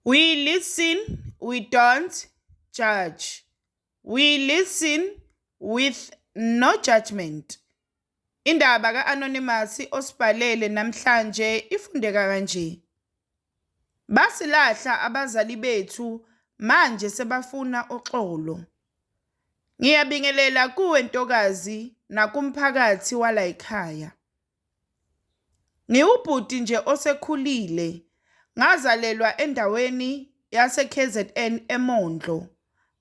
We listen, we don't judge. We listen with no judgment. Indaba ka-Anonymous osibhalele namhlanje ifundeka kanje. Basilahla abazali bethu manje sebafuna uxolo. Ngiyabingelela kuwe ntokazi nakumphakathi wala ekhaya. Ngiwubhuti nje osekhulile. Ngazalelwa endaweni yase-KZN eMondlo,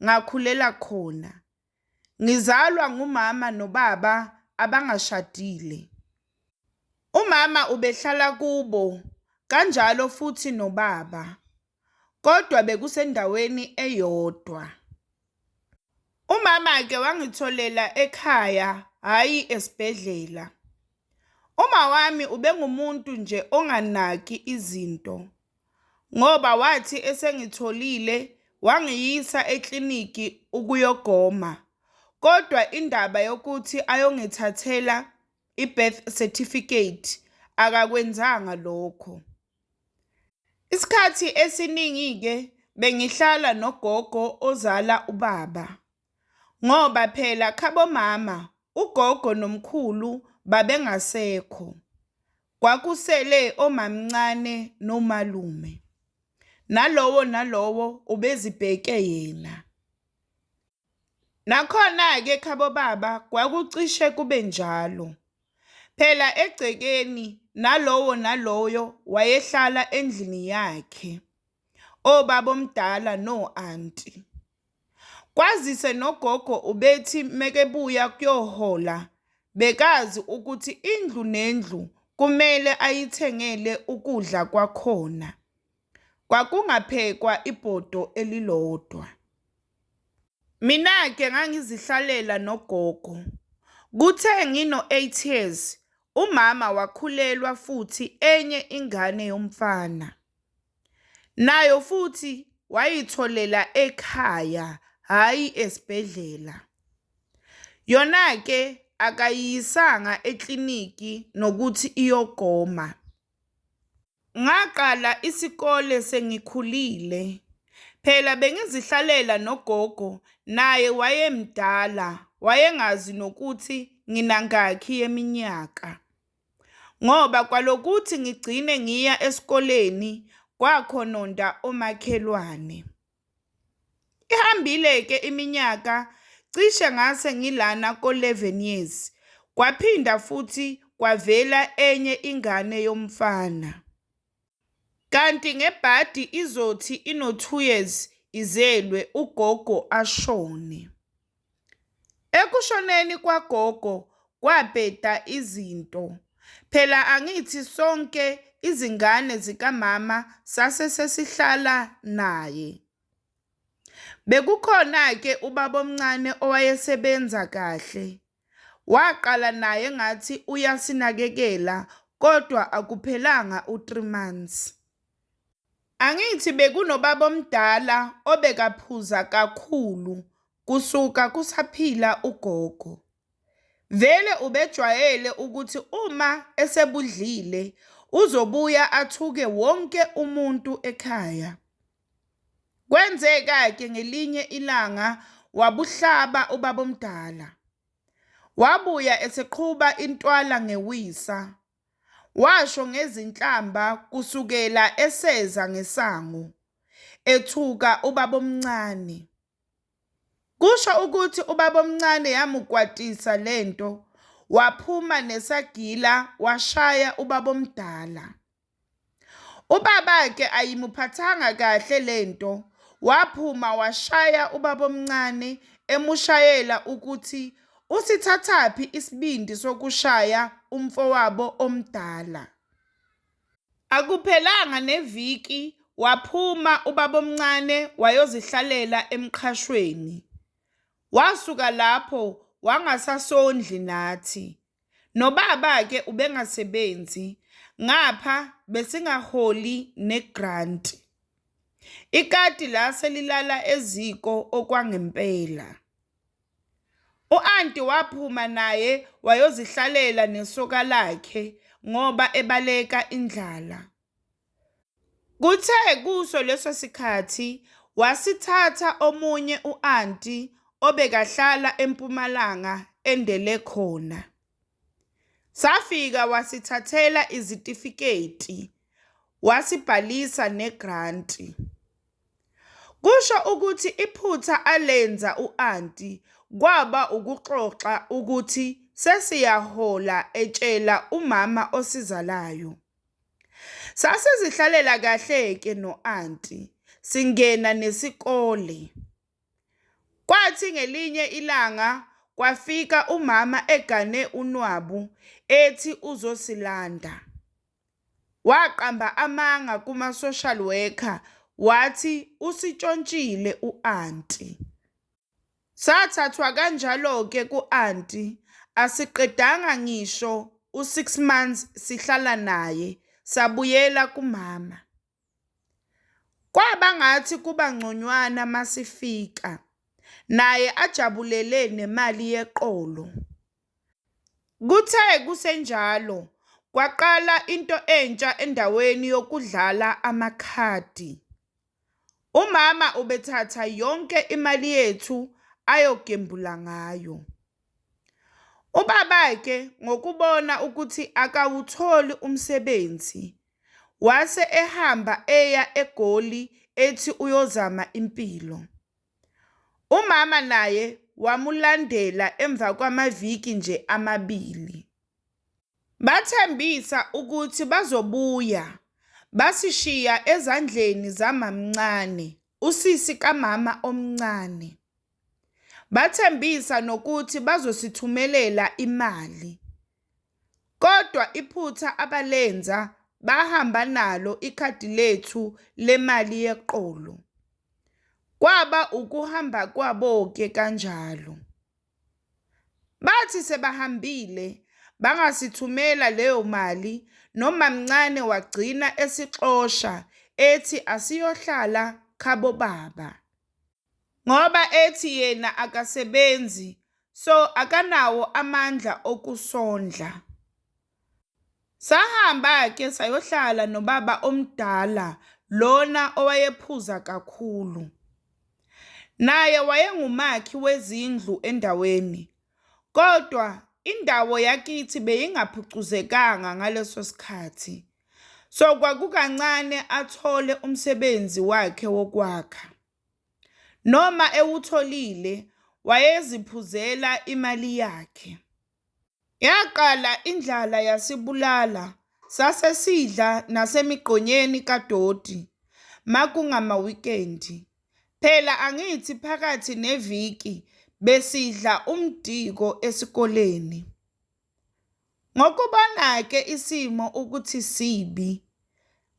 ngakhulela khona. Ngizalwa ngumama nobaba abangashadile. Umama ubehlala kubo, kanjalo futhi nobaba, kodwa bekusendaweni eyodwa. Umama-ke wangitholela ekhaya, hhayi esibhedlela. Uma wami ubengumuntu nje onganaki izinto. Ngoba wathi esengitholile wangiyisa ekliniki ukuyogoma, kodwa indaba yokuthi ayongithathela i-birth certificate akakwenzanga lokho. Isikhathi esiningi-ke bengihlala nogogo ozala ubaba, ngoba phela khabo mama, ugogo nomkhulu babengasekho. Kwakusele omamncane nomalume. Nalowo ubezibheke yena. Nakhona-ke khabo baba kwakucishe kube njalo. Phela egcekeni naloyo wayehlala endlini yakhe. Obaba omdala no-anti. Kwazise nogogo ubethi mekebuya kuyohola, bekazi ukuthi indlu nendlu kumele ayithengele ukudla kwakhona. Kwakungaphekwa ibhodo elilodwa. Mina-ke ngangizihlalela nogogo. Kuthe ngino-8 years, umama wakhulelwa futhi enye ingane yomfana. Nayo futhi wayitholela ekhaya, hhayi esibhedlela. Yona-ke akayisanga ekliniki nokuthi iyogoma. Ngaqala isikole sengikhulile. Phela bengizihlalela nogogo, naye wayemdala, wayengazi nokuthi nginangakhi yeminyaka. Ngoba kwalokuthi ngigcine ngiya esikoleni, kwakhononda omakhelwane. Ihambile-ke iminyaka, cishe ngase ngilana ko-11 years, kwaphinda futhi kwavela enye ingane yomfana. Kanti ngebhadi izothi ino-2 years izelwe ugogo ashone. Ekushoneni kwagogo kwabheda izinto. Phela angithi sonke izingane zikamama sasihlala naye. Bekukhona-ke ubaba omncane owayesebenza kahle. Waqala naye ngathi uyasinakekela, kodwa akuphelanga u3 months. Angithi bekunobaba omdala obekaphuza kakhulu kusuka kusaphila ugogo. Vele ubejwayele ukuthi uma esebudlile uzobuya athuke wonke umuntu ekhaya. Kwenzeka-ke ngelinye ilanga wabuhlaba ubaba omdala. Wabuya eseqhuba intwala ngewisa. Washo ngezinhlamba kusukela eseza ngesango, ethuka ubaba omncane. Kusho ukuthi ubaba omncane yamukwatisa lento, waphuma nesagila washaya ubaba omdala. Ubaba-ke ayimuphathanga kahle lento, waphuma washaya ubaba omncane emushayela ukuthi usithathaphi isibindi sokushaya umfowabo omdala. Akuphelanga neviki waphuma ubaba omncane wayozihlalela emqashweni. Wasuka lapho wangasasondli nathi. Nobaba-ke ubengasebenzi, ngapha besingaholi negrant. Ikati la selilala eziko okwangempela. U-anti waphuma naye wayozihlalela nesoka lakhe ngoba ebaleka indlala. Kuthe kuso leso sikhathi wasithatha omunye u-anti obekahlala eMpumalanga endele khona. Safika wasithathela izitifiketi, wasibhalisa negranti. Kusho ukuthi iphutha alenza u-anti kwaba ukuxoxa ukuthi sesiyahola etshela umama osizalayo. Sasizihlalela kahle-ke no-anti, singena nesikole. Kwathi ngelinye ilanga kwafika umama egane unwabu ethi uzosilanda. Waqamba amanga kuma-social worker wathi usitshontshile u-anti. Sathathwa kanjalo-ke ku-anti, asiqedanga ngisho u-6 months sihlala naye, sabuyela kumama. Kwaba ngathi kuba ngconywana masifika, naye ajabulele nemali yeqolo. Kuthe kusenjalo, kwaqala into entsha endaweni yokudlala amakhadi. Umama ubethatha yonke imali yethu ayogembula ngayo. Ubaba-ke ngokubona ukuthi akawutholi umsebenzi, wase ehamba eya eGoli ethi uyozama impilo. Umama naye wamulandela emva kwamaviki nje amabili. Bathembisa ukuthi bazobuya, basishiya ezandleni zamamncane, usisi kamama omncane. Bathembisa nokuthi bazosithumelela imali. Kodwa iphutha abalenza, bahamba nalo ikhadi lethu lemali yeqolo. Kwaba ukuhamba kwabo-ke kanjalo. Bathi sebahambile, bangasithumela leyo mali, nomamncane wagcina esixosha ethi asiyohlala khabo baba. Ngoba ethi yena akasebenzi, so akanawo amandla okusondla. Sahamba-ke sayohlala nobaba omdala, lona owayephuza kakhulu. Naye wayengumakhi wezindlu endaweni, kodwa indawo yakithi beyingaphucuzekanga ngaleso sikhathi. So kwakukancane athole umsebenzi wakhe wokwakha. Noma ewutholile, wayeziphuzela imali yakhe. Yaqala indlala yasibulala, sasesidla nasemiqonyeni kadoti, makungama-wikendi. Phela angithi phakathi neviki besidla umdiko esikoleni. Ngokubona-ke isimo ukuthi sibi,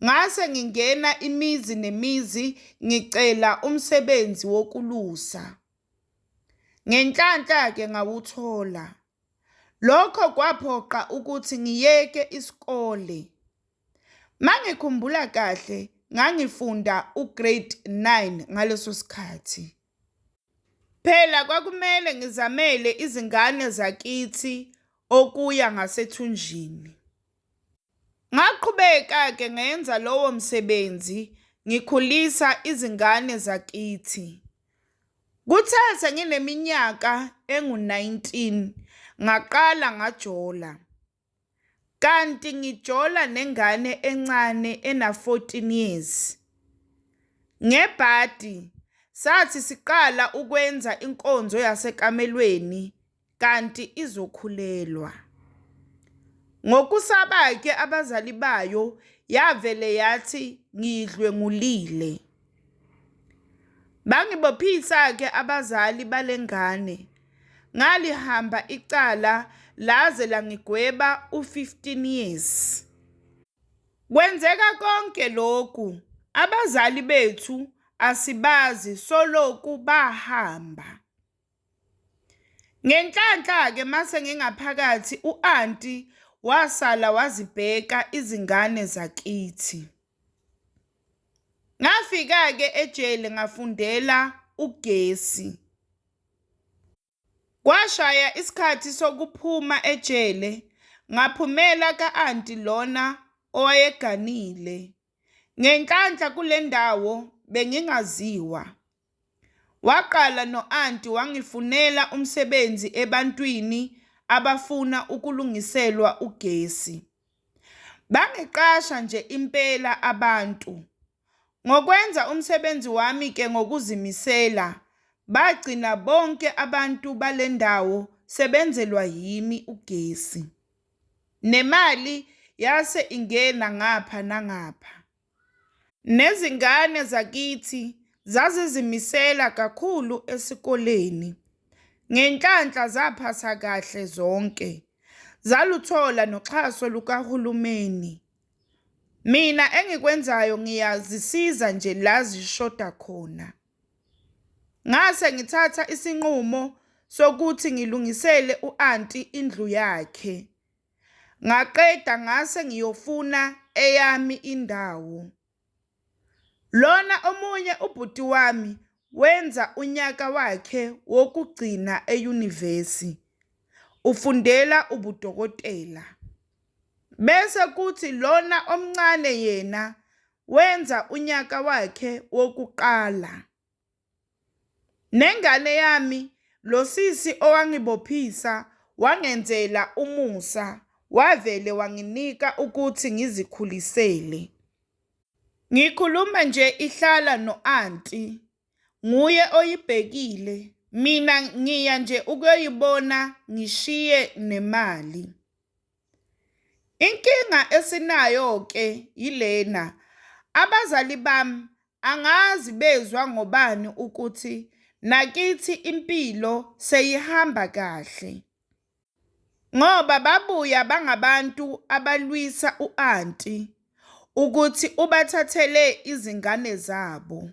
ngase ngingena imizi nemizi ngicela umsebenzi wokulusa. Ngenhlanhla-ke ngawuthola. Lokho kwaphoqa ukuthi ngiyeke isikole. Mangikhumbula kahle, ngangifunda ugrade 9 ngaleso sikhathi. Phela kwakumele ngizamele izingane zakithi okuya ngasethunjini. Ngaqhubeka-ke ngenza lowo msebenzi, ngikhulisa izingane zakithi. Kuthe sengineminyaka engu-19, ngaqala ngajola. Kanti ngijola nengane encane ena-14 years. Ngebhadi, sathi siqala ukwenza inkonzo yasekamelweni, kanti izokhulelwa. Ngokusaba-ke abazali bayo, yavele yathi ngiyidlwengulile. Bangibophisa-ke abazali balengane. Ngalihamba icala laze langigweba u-15 years. Kwenzeka konke lokhu, abazali bethu asibazi soloku bahamba. Ngenhlanhla-ke mase ngingaphakathi, u-anti wasala wazibheka izingane zakithi. Ngafika-ke ejele ngafundela ugesi. Kwashaya isikhathi sokuphuma ejele, ngaphumela ka-anti lona owayeganile. Ngenhlanhla kule ndawo bengingaziwa. Waqala no-anti wangifunela umsebenzi ebantwini abafuna ukulungiselwa ugesi. Bangiqasha nje impela abantu. Ngokwenza umsebenzi wami ke ngokuzimisela, bagcina bonke abantu bale ndawo sebenzelwa yimi ugesi. Nemali yase ingena ngapha nangapha. Nezingane zakithi zazizimisela kakhulu esikoleni. Ngenhlanhla zaphasa kahle zonke. Zaluthola noxhaso lukahulumeni. Mina engikwenzayo ngiyazisiza nje la zishoda khona. Ngase ngithatha isinqumo sokuthi ngilungisele u-anti indlu yakhe. Ngaqeda ngase ngiyofuna eyami indawo. Lona omunye ubhuti wami wenza unyaka wakhe wokugcina enyuvesi. Ufundela ubudokotela. Bese kuthi lona omncane yena wenza unyaka wakhe wokuqala. Nengane yami lo sisi owangibophisa wangenzela umusa, wavele wanginika ukuthi ngizikhulisele. Ngikhuluma nje ihlala no-anti, nguye oyibhekile, mina ngiya nje ukuyoyibona ngishiye nemali. Inkinga esinayo ke yilena, abazali bami angazi bezwa ngobani ukuthi nakithi impilo seyihamba kahle. Ngoba babuya bangabantu abalwisa u-anti ukuthi ubathathele izingane zabo.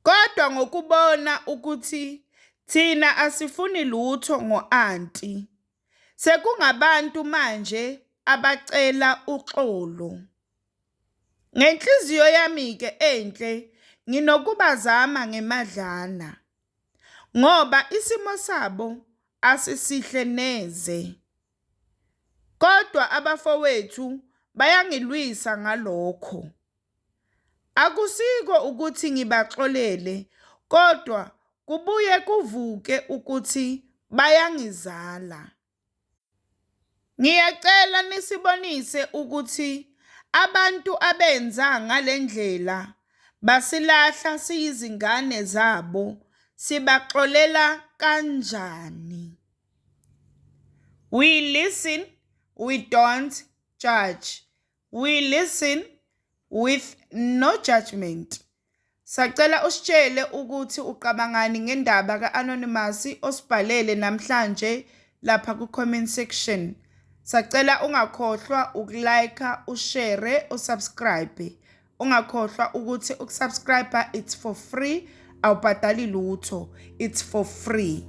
Kodwa ngokubona ukuthi thina asifuni lutho ngo-anti, sekungabantu manje abacela uxolo. Ngenhliziyo yami ke enhle nginokubazama ngemadlana, ngoba isimo sabo asisihle neze. Kodwa abafowethu bayangilwisa ngalokho. Akusiko ukuthi ngibaxolele, kodwa kubuye kuvuke ukuthi bayangizala. Ngiyacela nisibonise ukuthi abantu abenza ngale ndlela basilahla siyizingane zabo, sibaxolela kanjani? We listen, we don't judge. We listen with no judgment. Sacela usitshele ukuthi uqabangani ngendaba ka-Anonymous osibhalele namhlanje lapha ku-comment section. Sacela ungakhohlwa ukulike, ushare, usubscribe. Ungakhohlwa ukuthi ukusubscribe it's for free, awubhadali lutho, it's for free.